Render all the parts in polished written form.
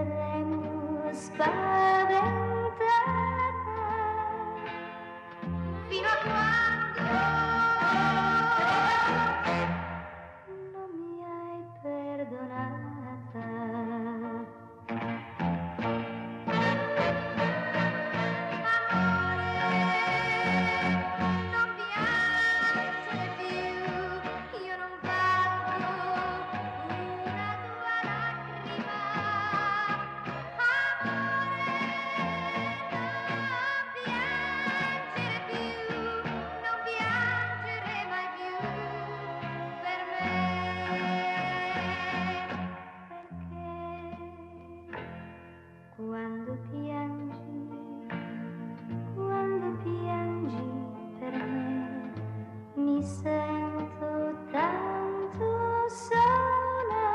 tremo spaventata fino a quando non mi hai perdonata. Amore, non piangere più, io non valgo una tua lacrima. Amore, non piangere più, non piangere mai più per me, perché quando piangi per me, mi sento tanto sola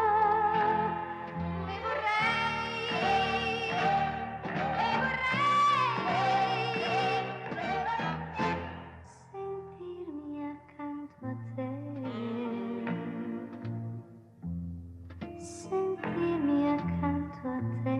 e vorrei sentirmi accanto a te, sentirmi accanto a te.